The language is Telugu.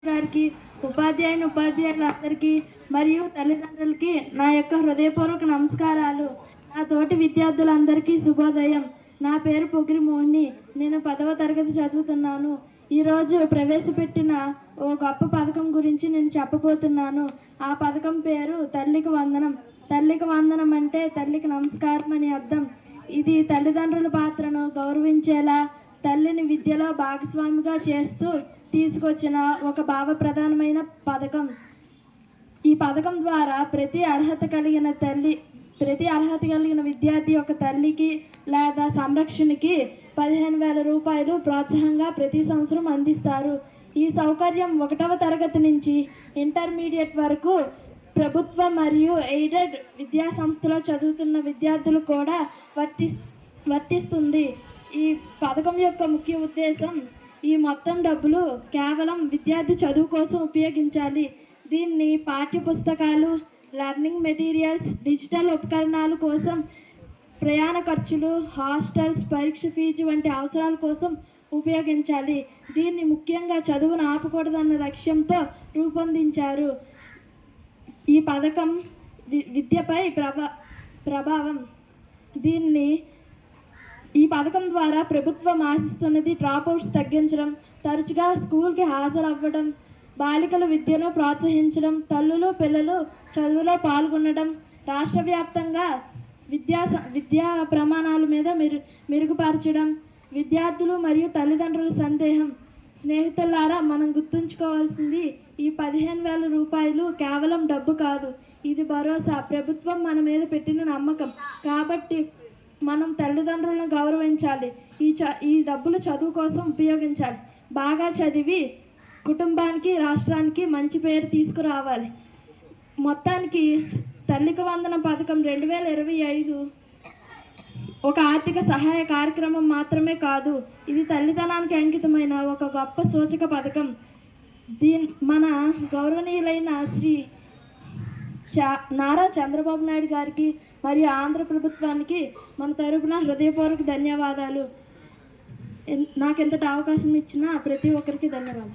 గారికి, ఉపాధ్యాయులందరికీ మరియు తల్లిదండ్రులకి నా యొక్క హృదయపూర్వక నమస్కారాలు. నా తోటి విద్యార్థులందరికీ శుభోదయం. నా పేరు పొగిరి మోహిని. నేను 10వ తరగతి చదువుతున్నాను. ఈరోజు ప్రవేశపెట్టిన ఓ గొప్ప పథకం గురించి నేను చెప్పబోతున్నాను. ఆ పథకం పేరు తల్లికి వందనం. తల్లికి వందనం అంటే తల్లికి నమస్కారం అని అర్థం. ఇది తల్లిదండ్రుల పాత్రను గౌరవించేలా, తల్లిని విద్యలో భాగస్వామిగా చేస్తూ తీసుకొచ్చిన ఒక భావప్రధానమైన పథకం. ఈ పథకం ద్వారా ప్రతి అర్హత కలిగిన విద్యార్థి యొక్క తల్లికి లేదా సంరక్షణకి 15,000 రూపాయలు ప్రోత్సాహంగా ప్రతి సంవత్సరం అందిస్తారు. ఈ సౌకర్యం 1వ తరగతి నుంచి ఇంటర్మీడియట్ వరకు ప్రభుత్వ మరియు ఎయిడెడ్ విద్యా సంస్థలో చదువుతున్న విద్యార్థులు కూడా వర్తిస్తుంది. ఈ పథకం యొక్క ముఖ్య ఉద్దేశం ఈ మొత్తం డబ్బులు కేవలం విద్యార్థి చదువు కోసం ఉపయోగించాలి. దీన్ని పాఠ్య పుస్తకాలు, లెర్నింగ్ మెటీరియల్స్, డిజిటల్ ఉపకరణాల కోసం, ప్రయాణ ఖర్చులు, హాస్టల్స్, పరీక్ష ఫీజు వంటి అవసరాల కోసం ఉపయోగించాలి. దీన్ని ముఖ్యంగా చదువును ఆపకూడదన్న లక్ష్యంతో రూపొందించారు. ఈ పథకం విద్యపై ప్రభావం. ఈ పథకం ద్వారా ప్రభుత్వం ఆశిస్తున్నది డ్రాప్అవుట్స్ తగ్గించడం, తరచుగా స్కూల్కి హాజరవ్వడం, బాలికల విద్యను ప్రోత్సహించడం, తల్లులు పిల్లలు చదువులో పాల్గొనడం, రాష్ట్ర వ్యాప్తంగా విద్యా ప్రమాణాల మీద మెరుగుపరచడం. విద్యార్థులు మరియు తల్లిదండ్రుల సందేహం. స్నేహితులారా, మనం గుర్తుంచుకోవాల్సింది ఈ 15,000 రూపాయలు కేవలం డబ్బు కాదు, ఇది భరోసా, ప్రభుత్వం మన మీద పెట్టిన నమ్మకం. కాబట్టి మనం తల్లిదండ్రులను గౌరవించాలి. ఈ డబ్బులు చదువు కోసం ఉపయోగించాలి. బాగా చదివి కుటుంబానికి, రాష్ట్రానికి మంచి పేరు తీసుకురావాలి. మొత్తానికి తల్లికి వందనం పథకం 2025 ఒక ఆర్థిక సహాయ కార్యక్రమం మాత్రమే కాదు, ఇది తల్లిదండ్రులకు అంకితమైన ఒక గొప్ప సూచక పథకం. మన గౌరవనీయులైన శ్రీ నారా చంద్రబాబు నాయుడు గారికి మరియు ఆంధ్ర ప్రభుత్వానికి మన తరపున హృదయపూర్వక ధన్యవాదాలు. నాకు ఎంతటి అవకాశం ఇచ్చినా ప్రతి ఒక్కరికి ధన్యవాదాలు.